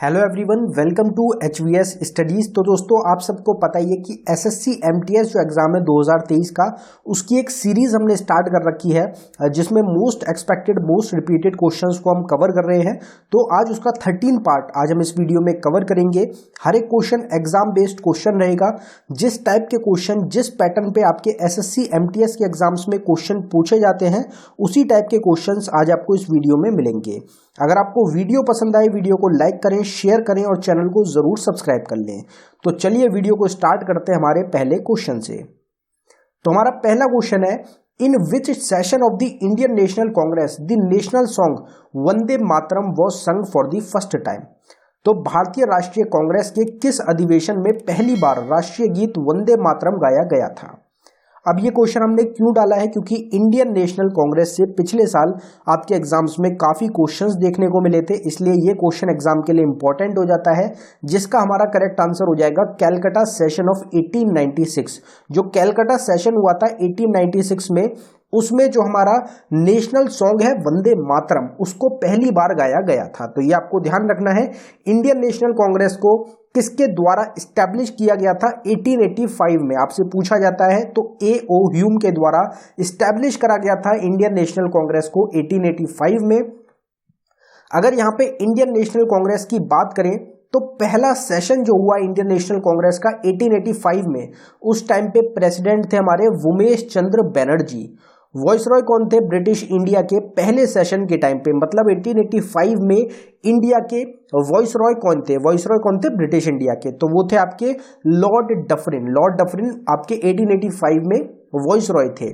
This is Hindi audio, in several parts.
Hello everyone, welcome to HVS studies. तो दोस्तों, आप सबको पता ही है कि SSC MTS जो एग्ज़ाम है 2023 का, उसकी एक सीरीज़ हमने स्टार्ट कर रखी है जिसमें most expected most repeated questions को हम कवर कर रहे हैं। तो आज उसका 13 पार्ट आज हम इस वीडियो में कवर करेंगे। हर एक क्वेश्चन एग्जाम बेस्ड क्वेश्चन रहेगा। जिस टाइप के क्वेश्चन जिस पैटर्न पे आपके SSC MTS के एग्जाम्स में क्वेश्चन पूछे जाते हैं, उसी टाइप के क्वेश्चंस आज आपको इस वीडियो में मिलेंगे। अगर आपको वीडियो पसंद आए, वीडियो को लाइक करें, शेयर करें और चैनल को जरूर सब्सक्राइब कर लें। तो चलिए वीडियो को स्टार्ट करते हैं हमारे पहले क्वेश्चन से। तो हमारा पहला क्वेश्चन है, in which session of the Indian National Congress the national song Vande Mataram was sung for the first time. तो भारतीय राष्ट्रीय कांग्रेस के किस अधिवेशन में पहली बार राष्ट्रीय गीत वंदे मातरम गाया गया था। अब ये क्वेश्चन हमने क्यों डाला है, क्योंकि इंडियन नेशनल कांग्रेस से पिछले साल आपके एग्जाम्स में काफी क्वेश्चंस देखने को मिले थे, इसलिए ये क्वेश्चन एग्जाम के लिए इंपॉर्टेंट हो जाता है, जिसका हमारा करेक्ट आंसर हो जाएगा कैलकाटा सेशन ऑफ 1896। जो कैलकाटा सेशन हुआ था 1896 में, उसमें जो हमारा नेशनल सॉन्ग है वंदे मातरम, उसको पहली बार गाया गया था। तो ये आपको ध्यान रखना है। इंडियन नेशनल कांग्रेस को किसके द्वारा स्टैब्लिश किया गया था 1885 में, आपसे पूछा जाता है। तो A.O. ह्यूम के द्वारा स्टैब्लिश करा गया था इंडियन नेशनल कांग्रेस को 1885 में। अगर यहाँ पे इंडियन नेशनल कांग्रेस की बात करें तो पहला सेशन जो हुआ इंडियन नेशनल कांग्रेस का 1885 में, उस टाइम पे प्रेसिडेंट थे हमारे उमेश चंद्र बनर्जी। वॉइसरॉय कौन थे ब्रिटिश इंडिया के पहले सेशन के टाइम पे, मतलब 1885 में इंडिया के वॉइसरॉय कौन थे? वॉइसरॉय कौन थे ब्रिटिश इंडिया के? तो वो थे आपके लॉर्ड डफरिन। लॉर्ड डफरिन आपके 1885 में वॉइसरॉय थे।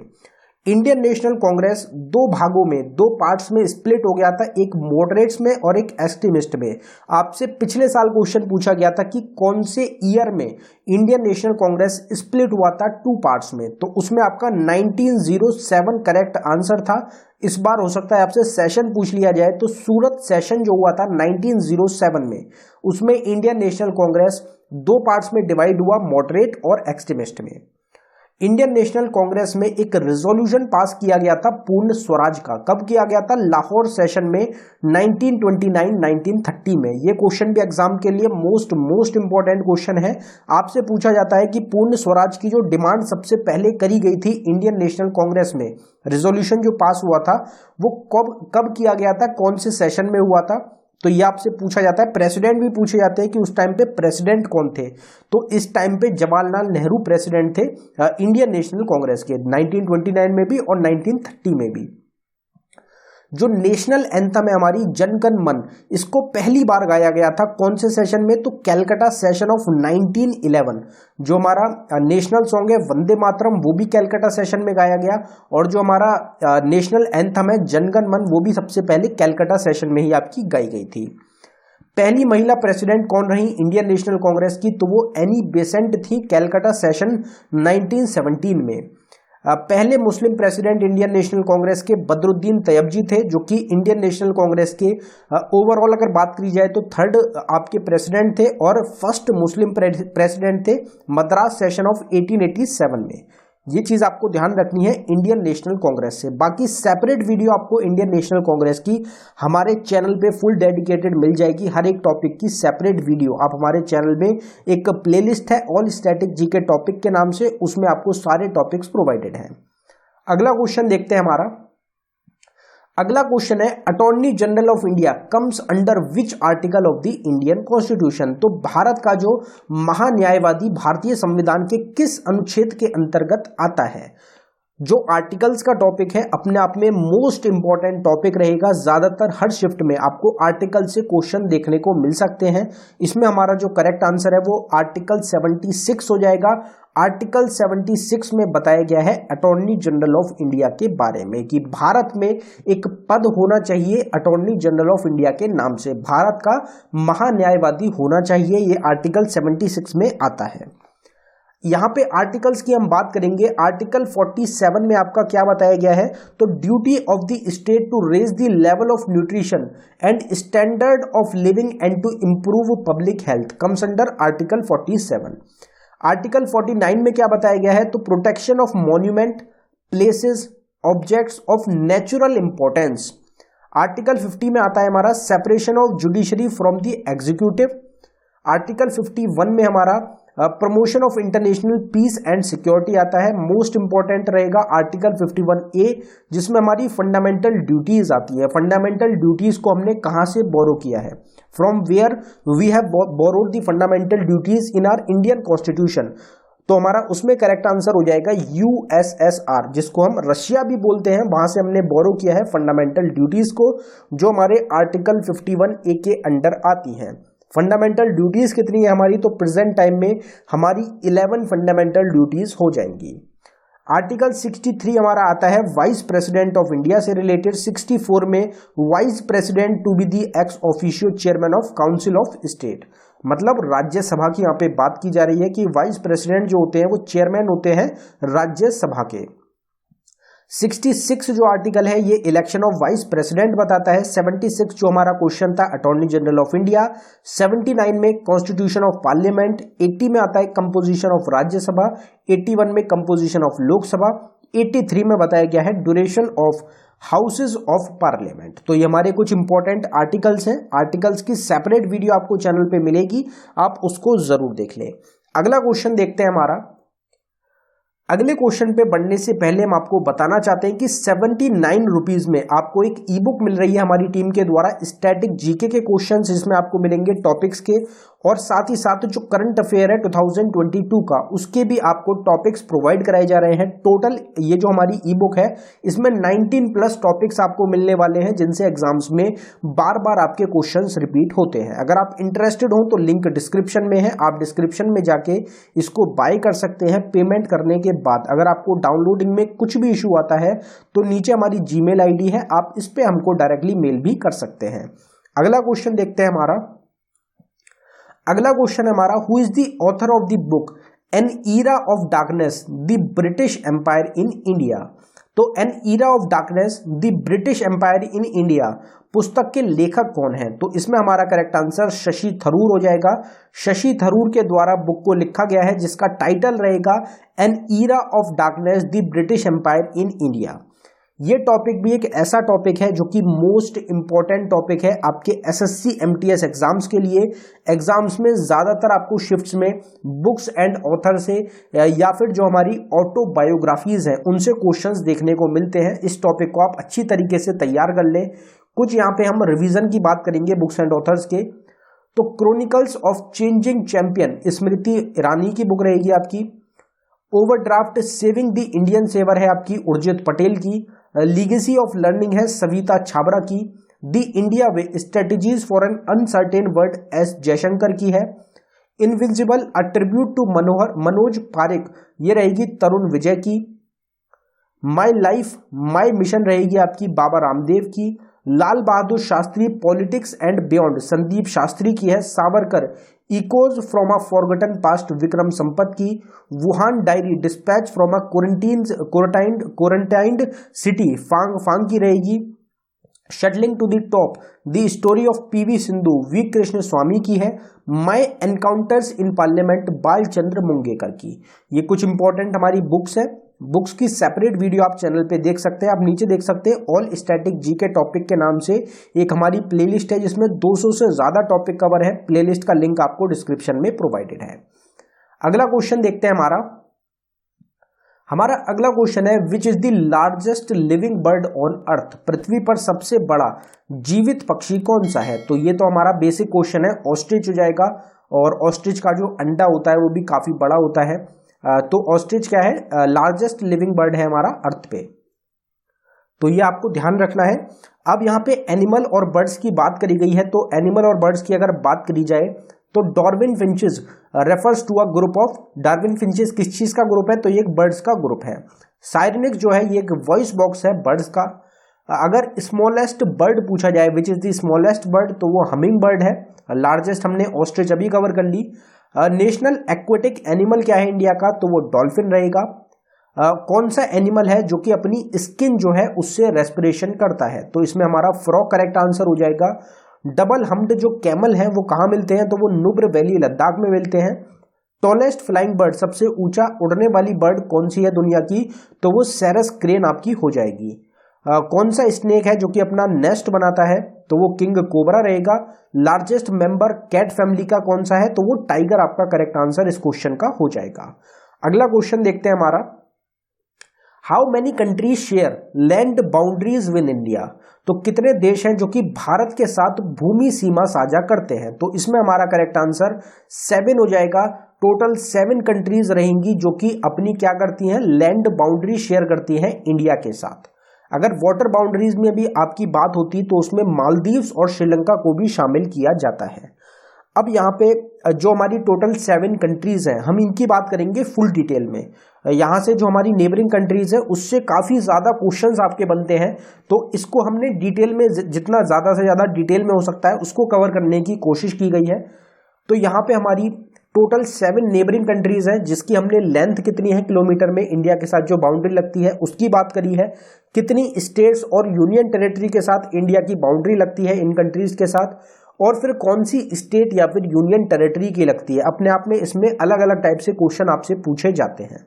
इंडियन नेशनल कांग्रेस दो भागों में, दो पार्ट्स में स्प्लिट हो गया था, एक मॉडरेट्स में और एक एक्सट्रीमिस्ट में। आपसे पिछले साल क्वेश्चन पूछा गया था कि कौन से ईयर में इंडियन नेशनल कांग्रेस स्प्लिट हुआ था टू पार्ट्स में, तो उसमें आपका 1907 करेक्ट आंसर था। इस बार हो सकता है आपसे सेशन पूछ लिया जाए, तो सूरत सेशन जो हुआ था 1907 में, उसमें इंडियन नेशनल कांग्रेस दो पार्ट्स में डिवाइड हुआ, मॉडरेट और एक्सट्रीमिस्ट में। इंडियन नेशनल कांग्रेस में एक रेजोल्यूशन पास किया गया था पूर्ण स्वराज का। कब किया गया था? लाहौर सेशन में 1929-1930 में। ये क्वेश्चन भी एग्जाम के लिए मोस्ट इंपॉर्टेंट क्वेश्चन है। आपसे पूछा जाता है कि पूर्ण स्वराज की जो डिमांड सबसे पहले करी गई थी इंडियन नेशनल कांग्रेस में, रेजोल्यूशन जो पास हुआ था, वो कब किया गया था, कौन से सेशन में हुआ था? तो ये आपसे पूछा जाता है। प्रेसिडेंट भी पूछे जाते हैं कि उस टाइम पे प्रेसिडेंट कौन थे। तो इस टाइम पे जवाहरलाल नेहरू प्रेसिडेंट थे इंडियन नेशनल कांग्रेस के, 1929 में भी और 1930 में भी। जो नेशनल एंथम है हमारी जन गण मन, इसको पहली बार गाया गया था कौन से सेशन में? तो कैलकाटा सेशन ऑफ 1911। जो हमारा नेशनल सॉन्ग है वंदे मातरम, वो भी कैलकाटा सेशन में गाया गया, और जो हमारा नेशनल एंथम है जन गण मन, वो भी सबसे पहले कैलकाटा सेशन में ही आपकी गाई गई थी। पहली महिला प्रेसिडेंट कौन रही इंडियन नेशनल कांग्रेस की? तो वो एनी बेसेंट थी, कैलकाटा सेशन 1917 में। पहले मुस्लिम प्रेसिडेंट इंडियन नेशनल कांग्रेस के बदरुद्दीन तैयबजी थे, जो कि इंडियन नेशनल कांग्रेस के ओवरऑल अगर बात करी जाए तो थर्ड आपके प्रेसिडेंट थे, और फर्स्ट मुस्लिम प्रेसिडेंट थे मद्रास सेशन ऑफ 1887 में। ये चीज आपको ध्यान रखनी है इंडियन नेशनल कांग्रेस से। बाकी सेपरेट वीडियो आपको इंडियन नेशनल कांग्रेस की हमारे चैनल पे फुल डेडिकेटेड मिल जाएगी। हर एक टॉपिक की सेपरेट वीडियो आप हमारे चैनल में, एक प्लेलिस्ट है ऑल स्टैटिक जीके टॉपिक के नाम से, उसमें आपको सारे टॉपिक्स प्रोवाइडेड हैं। अगला क्वेश्चन देखते हैं हमारा। अगला क्वेश्चन है, attorney general of India comes under which article of the Indian constitution. तो भारत का जो महान्यायवादी भारतीय संविधान के किस अनुच्छेद के अंतर्गत आता है? जो आर्टिकल्स का टॉपिक है अपने आप में मोस्ट इंपॉर्टेंट टॉपिक रहेगा। ज्यादातर हर शिफ्ट में आपको आर्टिकल से क्वेश्चन देखने को मिल सकते हैं। इसमें हमारा जो करेक्ट आंसर है वो आर्टिकल 76 हो जाएगा। आर्टिकल 76 में बताया गया है अटॉर्नी जनरल ऑफ इंडिया के बारे में, कि भारत में एक पद होना चाहिए अटॉर्नी जनरल ऑफ इंडिया के नाम से, भारत का महान्यायवादी होना चाहिए। ये आर्टिकल 76 में आता है। यहां पे आर्टिकल्स की हम बात करेंगे। आर्टिकल 47 में आपका क्या बताया गया है? तो duty of the state to raise the level of nutrition and standard of living and to improve public health comes under article 47। Article 49 में क्या बताया गया है? तो protection of monument, places, objects of natural importance. Article 50 में आता है हमारा separation of judiciary from the executive. Article 51 में हमारा promotion of international peace and security आता है। मोस्ट इंपॉर्टेंट रहेगा आर्टिकल 51A, जिसमें हमारी फंडामेंटल ड्यूटीज आती है। फंडामेंटल ड्यूटीज को हमने कहां से बोरो किया है? From where we have borrowed the fundamental duties in our Indian constitution. तो हमारा उसमें करेक्ट आंसर हो जाएगा यूएसएसआर, जिसको हम रशिया भी बोलते हैं, वहां से हमने बोरो किया है फंडामेंटल ड्यूटीज को, जो हमारे आर्टिकल 51A के अंडर आती हैं। फंडामेंटल ड्यूटीज कितनी है हमारी? तो प्रेजेंट टाइम में हमारी 11 फंडामेंटल ड्यूटीज हो जाएंगी। आर्टिकल 63 हमारा आता है वाइस प्रेसिडेंट ऑफ इंडिया से रिलेटेड। 64 में vice president to be the ex officio chairman of council of state, मतलब राज्यसभा की यहाँ पे बात की जा रही है कि वाइस प्रेसिडेंट जो होते हैं वो चेयरमैन होते हैं राज्यसभा के। 66 जो आर्टिकल है ये इलेक्शन ऑफ वाइस प्रेसिडेंट बताता है। 76 जो हमारा क्वेश्चन था अटॉर्नी जनरल ऑफ इंडिया। 79 में कॉन्स्टिट्यूशन ऑफ पार्लियामेंट। 80 में आता है कंपोजिशन ऑफ राज्यसभा। 81 में कंपोजिशन ऑफ लोकसभा। 83 में बताया गया है duration of houses of parliament. तो ये हमारे कुछ इंपॉर्टेंट आर्टिकल्स हैं। आर्टिकल्स की सेपरेट वीडियो आपको चैनल पे मिलेगी, आप उसको जरूर देख लें। अगला क्वेश्चन देखते हैं हमारा। अगले क्वेश्चन पे बढ़ने से पहले हम आपको बताना चाहते हैं कि 79 रुपीज में आपको एक ई बुक मिल रही है हमारी टीम के द्वारा, स्टैटिक जीके के क्वेश्चंस इसमें आपको मिलेंगे टॉपिक्स के, और साथ ही साथ जो करंट अफेयर है 2022 का उसके भी आपको टॉपिक्स प्रोवाइड कराए जा रहे हैं। टोटल ये जो हमारी ई बुक है इसमें 19 प्लस टॉपिक्स आपको मिलने वाले हैं, जिनसे एग्जाम्स में बार बार आपके क्वेश्चंस रिपीट होते हैं। अगर आप इंटरेस्टेड हो तो लिंक डिस्क्रिप्शन में है, आप डिस्क्रिप्शन में जाके इसको बाय कर सकते हैं। पेमेंट करने के बाद अगर आपको डाउनलोडिंग में कुछ भी इशू आता है तो नीचे हमारी जीमेल आईडी है, आप इस पे हमको डायरेक्टली मेल भी कर सकते हैं। अगला क्वेश्चन देखते हैं हमारा। अगला क्वेश्चन है हमारा, who is the author of the book an era of darkness the British empire in India. तो an era of darkness the British empire in India पुस्तक के लेखक कौन है? तो इसमें हमारा करेक्ट आंसर शशि थरूर हो जाएगा। शशि थरूर के द्वारा बुक को लिखा गया है, जिसका टाइटल रहेगा an era of darkness the British empire in India. ये टॉपिक भी एक ऐसा टॉपिक है जो कि मोस्ट इंपॉर्टेंट टॉपिक है आपके एसएससी एमटीएस एग्जाम्स के लिए। एग्जाम्स में ज्यादातर आपको शिफ्ट्स में बुक्स एंड ऑथर से या फिर जो हमारी ऑटोबायोग्राफीज हैं उनसे क्वेश्चंस देखने को मिलते हैं। इस टॉपिक को आप अच्छी तरीके से तैयार कर लें। कुछ यहाँ पे हम रिवीजन की बात करेंगे बुक्स एंड ऑथर्स के। तो chronicles of changing champion Smriti Irani की बुक रहेगी आपकी। Overdraft saving the Indian saver है आपकी उर्जित पटेल की। लीगेसी ऑफ लर्निंग है सविता छाबरा की। The India way strategies for an uncertain world S Jaishankar की है। Invincible a tribute to Manoj Pareek ये रहेगी तरुण विजय की। माई लाइफ माई मिशन रहेगी आपकी बाबा रामदेव की। Lal Bahadur Shastri politics and beyond Sandeep Shastri की है। Savarkar echoes from a forgotten past Vikram Sampath की। Wuhan diary dispatch from a quarantined city Fang की रहेगी। Shuttling to the top the story of PV Sindhu V Krishnaswamy की है। My encounters in parliament Balchandra Mungekar की। ये कुछ इंपॉर्टेंट हमारी बुक्स है। बुक्स की सेपरेट वीडियो आप चैनल पे देख सकते हैं। आप नीचे देख सकते हैं ऑल स्टैटिक जीके टॉपिक के नाम से एक हमारी प्लेलिस्ट है जिसमें 200 से ज्यादा टॉपिक कवर है। प्लेलिस्ट का लिंक आपको डिस्क्रिप्शन में प्रोवाइडेड है। अगला क्वेश्चन देखते हैं हमारा अगला क्वेश्चन है which is the largest living bird on earth. पृथ्वी पर सबसे बड़ा जीवित पक्षी कौन सा है? तो ये तो हमारा बेसिक क्वेश्चन है, ऑस्ट्रिच हो जाएगा। और ऑस्ट्रिच का जो अंडा होता है वो भी काफी बड़ा होता है। तो ऑस्ट्रिच क्या है? लार्जेस्ट लिविंग बर्ड है हमारा अर्थ पे। तो ये आपको ध्यान रखना है। अब यहाँ पे एनिमल और बर्ड्स की बात करी गई है, तो एनिमल और बर्ड्स की अगर बात करी जाए तो Darwin finches refers to a group of. Darwin finches किस चीज का ग्रुप है? तो ये एक बर्ड्स का ग्रुप है। साइरेनिक्स जो है ये एक वॉइस बॉक्स है बर्ड्स का। अगर स्मॉलेस्ट बर्ड पूछा जाए विच इज द स्मॉलेस्ट बर्ड, तो वो हमिंग बर्ड है। लार्जेस्ट हमने ऑस्ट्रिच अभी कवर कर ली। नेशनल एक्वेटिक एनिमल क्या है इंडिया का? तो वो डॉल्फिन रहेगा। कौन सा एनिमल है जो कि अपनी स्किन जो है उससे रेस्पिरेशन करता है? तो इसमें हमारा फ्रॉग करेक्ट आंसर हो जाएगा। डबल हम्प्ड जो कैमल हैं वो कहाँ मिलते हैं? तो वो नुब्र वैली लद्दाख में मिलते हैं। टॉलेस्ट फ्लाइंग बर्ड सबसे ऊंचा उड़ने वाली बर्ड कौन सी है दुनिया की? तो वो सेरस क्रेन आपकी हो जाएगी। कौन सा स्नेक है जो कि अपना नेस्ट बनाता है, तो वो किंग कोबरा रहेगा। लार्जेस्ट मेंबर कैट फैमिली का कौन सा है, तो वो टाइगर आपका करेक्ट आंसर इस क्वेश्चन का हो जाएगा। अगला क्वेश्चन देखते हैं हमारा, how many countries share land boundaries with India, तो कितने देश हैं जो कि भारत के साथ भूमि सीमा साझा करते हैं, तो इसमें हमारा करेक्ट आंसर 7 हो जाएगा। टोटल 7 कंट्रीज रहेंगी जो कि अपनी क्या करती हैं, लैंड बाउंड्री शेयर करती हैं इंडिया के साथ। अगर वाटर बाउंड्रीज में भी आपकी बात होती तो उसमें मालदीव्स और श्रीलंका को भी शामिल किया जाता है। अब यहाँ पे जो हमारी टोटल 7 कंट्रीज हैं, हम इनकी बात करेंगे फुल डिटेल में। यहाँ से जो हमारी नेबरिंग कंट्रीज है उससे काफ़ी ज़्यादा क्वेश्चंस आपके बनते हैं, तो इसको हमने डिटेल में जितना ज़्यादा से ज़्यादा डिटेल में हो सकता है उसको कवर करने की कोशिश की गई है। तो यहाँ पे हमारी टोटल 7 नेबरिंग कंट्रीज हैं जिसकी हमने लेंथ कितनी है किलोमीटर में इंडिया के साथ जो बाउंड्री लगती है उसकी बात करी है। कितनी स्टेट्स और यूनियन टेरिटरी के साथ इंडिया की बाउंड्री लगती है इन कंट्रीज के साथ, और फिर कौन सी स्टेट या फिर यूनियन टेरिटरी की लगती है। अपने आप में इसमें अलग अलग टाइप से क्वेश्चन आपसे पूछे जाते हैं।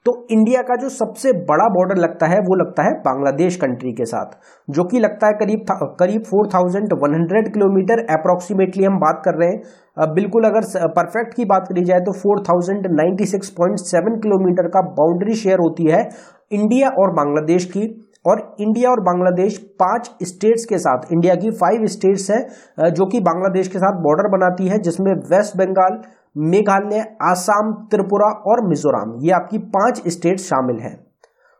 तो इंडिया का जो सबसे बड़ा बॉर्डर लगता है वो लगता है बांग्लादेश कंट्री के साथ, जो कि लगता है करीब 4100 किलोमीटर अप्रोक्सीमेटली हम बात कर रहे हैं। बिल्कुल अगर परफेक्ट की बात करी जाए तो 4096.7 किलोमीटर का बाउंड्री शेयर होती है इंडिया और बांग्लादेश की। और इंडिया और बांग्लादेश 5 स्टेट्स के साथ, इंडिया की 5 स्टेट्स हैं जो कि बांग्लादेश के साथ बॉर्डर बनाती है, जिसमें वेस्ट बंगाल, मेघालय, आसाम, त्रिपुरा और मिजोरम, ये आपकी 5 स्टेट शामिल हैं।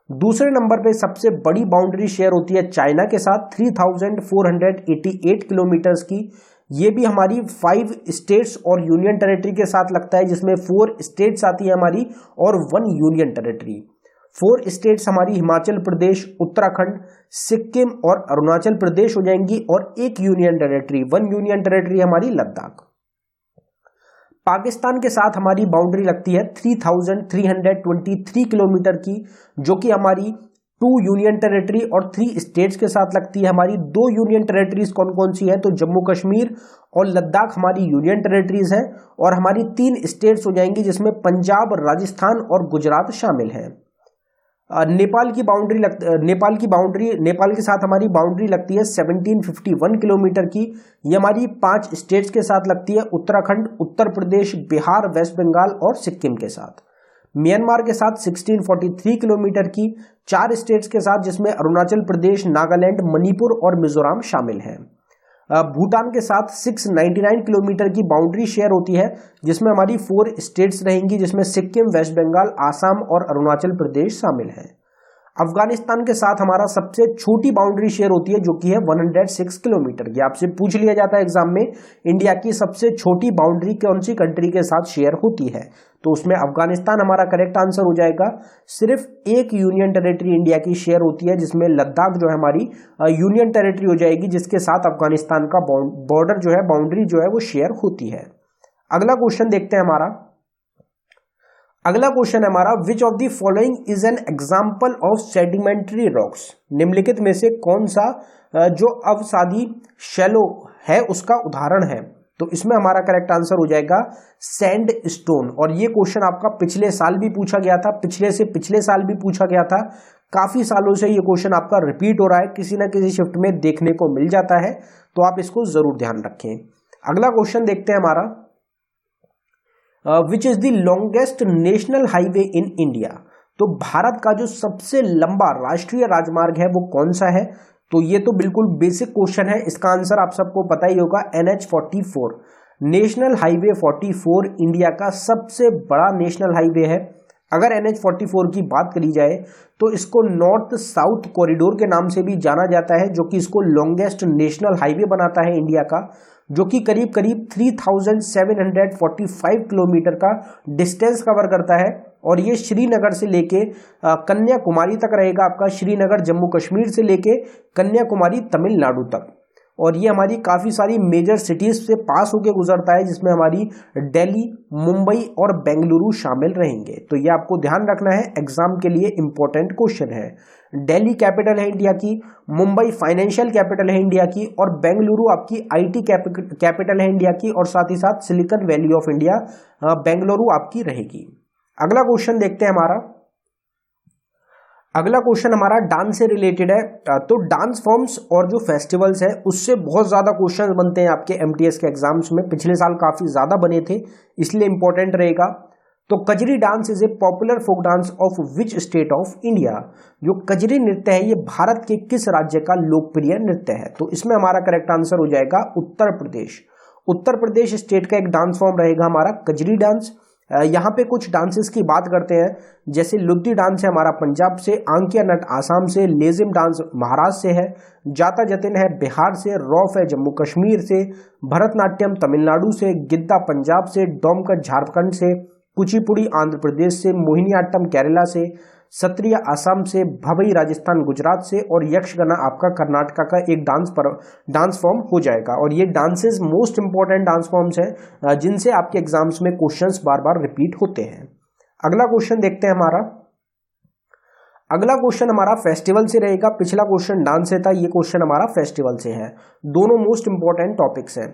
दूसरे नंबर पे सबसे बड़ी बाउंड्री शेयर होती है चाइना के साथ 3488 किलोमीटर्स की। ये भी हमारी 5 स्टेट्स और यूनियन टेरिटरी के साथ लगता है, जिसमें 4 स्टेट्स आती है हमारी और 1 यूनियन टेरिटरी। 4 स्टेट्स हमारी हिमाचल प्रदेश, उत्तराखंड, सिक्किम और अरुणाचल प्रदेश हो जाएंगी, और एक यूनियन टेरिटरी, 1 यूनियन टेरिटरी हमारी लद्दाख। पाकिस्तान के साथ हमारी बाउंड्री लगती है 3323 किलोमीटर की, जो कि हमारी 2 यूनियन टेरिटरी और 3 स्टेट्स के साथ लगती है। हमारी 2 यूनियन टेरिटरीज कौन कौन सी है, तो जम्मू कश्मीर और लद्दाख हमारी यूनियन टेरिटरीज हैं, और हमारी 3 स्टेट्स हो जाएंगी जिसमें पंजाब, राजस्थान और गुजरात शामिल हैं। नेपाल के साथ हमारी बाउंड्री लगती है 1751 किलोमीटर की। ये हमारी 5 स्टेट्स के साथ लगती है, उत्तराखंड, उत्तर प्रदेश, बिहार, वेस्ट बंगाल और सिक्किम के साथ। म्यांमार के साथ 1643 किलोमीटर की, 4 स्टेट्स के साथ जिसमें अरुणाचल प्रदेश, नागालैंड, मणिपुर और मिजोरम शामिल हैं। भूटान के साथ 699 किलोमीटर की बाउंड्री शेयर होती है, जिसमें हमारी 4 स्टेट्स रहेंगी, जिसमें सिक्किम, वेस्ट बंगाल, आसाम और अरुणाचल प्रदेश शामिल हैं। अफगानिस्तान के साथ हमारा सबसे छोटी बाउंड्री शेयर होती है, जो कि है 106 किलोमीटर की। आपसे पूछ लिया जाता है एग्जाम में, इंडिया की सबसे छोटी बाउंड्री कौन सी कंट्री के साथ शेयर होती है, तो उसमें अफगानिस्तान हमारा करेक्ट आंसर हो जाएगा। सिर्फ एक यूनियन टेरिटरी इंडिया की शेयर होती है, जिसमें लद्दाख जो है हमारी यूनियन टेरिटरी हो जाएगी, जिसके साथ अफगानिस्तान का बॉर्डर जो है, बाउंड्री जो है वो शेयर होती है। अगला क्वेश्चन देखते हैं हमारा। अगला क्वेश्चन है हमारा, which of the following is an example of sedimentary rocks, निम्नलिखित में से कौन सा जो अवसादी शैलो है उसका उदाहरण है, तो इसमें हमारा करेक्ट आंसर हो जाएगा सैंड स्टोन। और ये क्वेश्चन आपका पिछले साल भी पूछा गया था, पिछले से पिछले साल भी पूछा गया था, काफी सालों से ये क्वेश्चन आपका रिपीट हो रहा है, किसी ना किसी शिफ्ट में देखने को मिल जाता है, तो आप इसको जरूर ध्यान रखें। अगला क्वेश्चन देखते हैं हमारा, विच is the longest national highway in India, तो भारत का जो सबसे लंबा राष्ट्रीय राजमार्ग है वो कौन सा है, तो ये तो बिल्कुल बेसिक क्वेश्चन है, इसका आंसर आप सबको पता ही होगा, NH44। नेशनल हाईवे 44 इंडिया का सबसे बड़ा नेशनल हाईवे है। अगर NH44 की बात करी जाए तो इसको नॉर्थ साउथ कॉरिडोर के नाम से भी जाना जाता है, जो कि इसको लॉन्गेस्ट नेशनल हाईवे बनाता है इंडिया का, जो कि करीब करीब 3745 किलोमीटर का डिस्टेंस कवर करता है, और ये श्रीनगर से लेके कन्याकुमारी तक रहेगा आपका, श्रीनगर जम्मू कश्मीर से लेके कन्याकुमारी तमिलनाडु तक। और ये हमारी काफ़ी सारी मेजर सिटीज़ से पास होकर गुजरता है, जिसमें हमारी दिल्ली, मुंबई और बेंगलुरु शामिल रहेंगे। तो ये आपको ध्यान रखना है, एग्जाम के लिए इंपॉर्टेंट क्वेश्चन है। दिल्ली कैपिटल है इंडिया की, मुंबई फाइनेंशियल कैपिटल है इंडिया की, और बेंगलुरु आपकी IT कैपिटल है इंडिया की, और साथ ही साथ silicon valley of India Bengaluru आपकी रहेगी। अगला क्वेश्चन देखते हैं हमारा। अगला क्वेश्चन हमारा डांस से रिलेटेड है। तो डांस फॉर्म्स और जो फेस्टिवल्स है उससे बहुत ज्यादा क्वेश्चन बनते हैं आपके एमटीएस के एग्जाम्स में। पिछले साल काफी ज्यादा बने थे, इसलिए इंपॉर्टेंट रहेगा। तो Kajari dance is a popular folk dance of which state of India. जो कजरी नृत्य है ये भारत के किस राज्य का लोकप्रिय नृत्य है? तो इसमें हमारा करेक्ट आंसर हो जाएगा उत्तर प्रदेश। उत्तर प्रदेश स्टेट का एक डांस फॉर्म रहेगा हमारा कजरी डांस। यहाँ पे कुछ डांसेस की बात करते हैं, जैसे लुद्दी डांस है हमारा पंजाब से, आंकिया नट आसाम से, लेजिम डांस महाराष्ट्र से है, जाता जतिन है बिहार से, रौफ है जम्मू कश्मीर से, भरतनाट्यम तमिलनाडु से, गिद्दा पंजाब से, डोमकच झारखंड से, कुचिपुड़ी आंध्र प्रदेश से, मोहिनीअट्टम केरला से, सत्रिया असम से, भवई राजस्थान गुजरात से और यक्षगाना आपका कर्नाटका का एक डांस फॉर्म हो जाएगा। और ये dances most important dance forms हैं जिनसे आपके एग्जाम्स में क्वेश्चंस बार बार रिपीट होते हैं। अगला क्वेश्चन देखते हैं हमारा। अगला क्वेश्चन हमारा फेस्टिवल से रहेगा। पिछला क्वेश्चन डांस से था, ये क्वेश्चन हमारा फेस्टिवल से है। दोनों मोस्ट इंपॉर्टेंट टॉपिक्स हैं।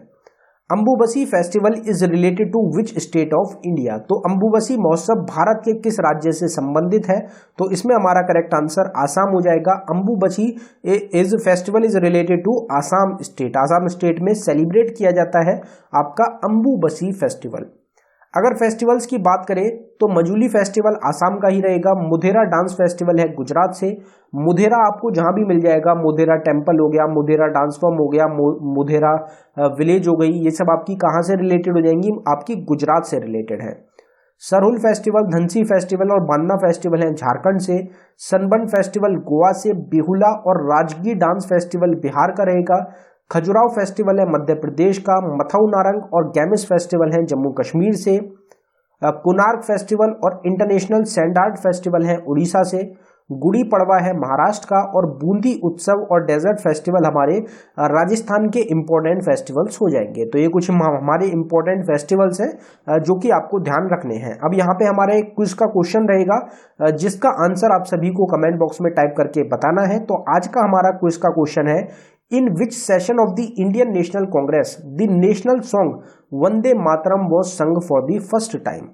Ambubachi festival is related to which state of India. तो अंबुबसी महोत्सव भारत के किस राज्य से संबंधित है? तो इसमें हमारा करेक्ट आंसर आसाम हो जाएगा। Ambubachi is festival is related to Assam state. Assam state में सेलिब्रेट किया जाता है आपका अंबुबसी फेस्टिवल। अगर फेस्टिवल्स की बात करें तो मजूली फेस्टिवल आसाम का ही रहेगा। मुधेरा डांस फेस्टिवल है गुजरात से। मुधेरा आपको जहां भी मिल जाएगा, मुधेरा टेम्पल हो गया, मुधेरा डांस फॉर्म हो गया, मुधेरा विलेज हो गई, ये सब आपकी कहां से रिलेटेड हो जाएंगी? आपकी गुजरात से रिलेटेड है। सरहुल फेस्टिवल, धनसी फेस्टिवल और बान्ना फेस्टिवल है झारखंड से। सनबर्न फेस्टिवल गोवा से। बिहुला और राजगीर डांस फेस्टिवल बिहार का रहेगा। खजुराहो फेस्टिवल है मध्य प्रदेश का। मथऊ नारंग और गैमिस फेस्टिवल है जम्मू कश्मीर से। कोणार्क फेस्टिवल और इंटरनेशनल सैंड आर्ट फेस्टिवल है उड़ीसा से। गुड़ी पड़वा है महाराष्ट्र का। और बूंदी उत्सव और डेजर्ट फेस्टिवल हमारे राजस्थान के इंपॉर्टेंट फेस्टिवल्स हो जाएंगे। तो ये कुछ हमारे इंपॉर्टेंट फेस्टिवल्स हैं जो कि आपको ध्यान रखने हैं। अब यहाँ पे हमारे एक क्विज का क्वेश्चन रहेगा जिसका आंसर आप सभी को कमेंट बॉक्स में टाइप करके बताना है। तो आज का हमारा क्विज का क्वेश्चन है, in which session of the Indian National Congress the national song Vande Mataram was sung for the first time.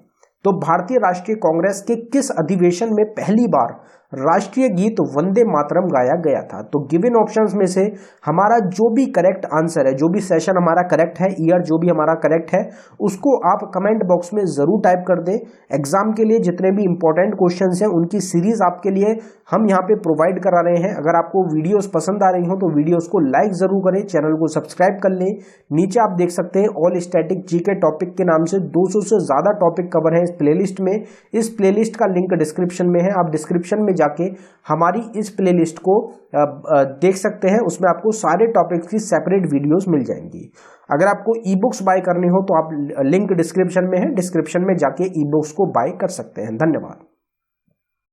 तो भारतीय राष्ट्रीय कांग्रेस के किस अधिवेशन में पहली बार राष्ट्रीय गीत वंदे मातरम गाया गया था? तो गिवन ऑप्शंस में से हमारा जो भी करेक्ट आंसर है, जो भी सेशन हमारा करेक्ट है, ईयर जो भी हमारा करेक्ट है, उसको आप कमेंट बॉक्स में जरूर टाइप कर दें। एग्जाम के लिए जितने भी इंपॉर्टेंट क्वेश्चंस हैं उनकी सीरीज आपके लिए हम यहाँ पे प्रोवाइड करा रहे हैं। अगर आपको वीडियोस पसंद आ रही हो तो वीडियोस को लाइक जरूर करें, चैनल को सब्सक्राइब कर लें। नीचे आप देख सकते हैं ऑल स्टैटिक जीके टॉपिक के नाम से 200 से ज्यादा टॉपिक कवर है इस प्लेलिस्ट में। इस प्लेलिस्ट का लिंक डिस्क्रिप्शन में है, आप डिस्क्रिप्शन में जाके हमारी इस प्लेलिस्ट को देख सकते हैं। उसमें आपको सारे टॉपिक्स की सेपरेट वीडियोस मिल जाएंगी। अगर आपको ई बुक्स बाय करनी हो तो आप लिंक डिस्क्रिप्शन में है, डिस्क्रिप्शन में जाके ई बुक्स को बाय कर सकते हैं। धन्यवाद।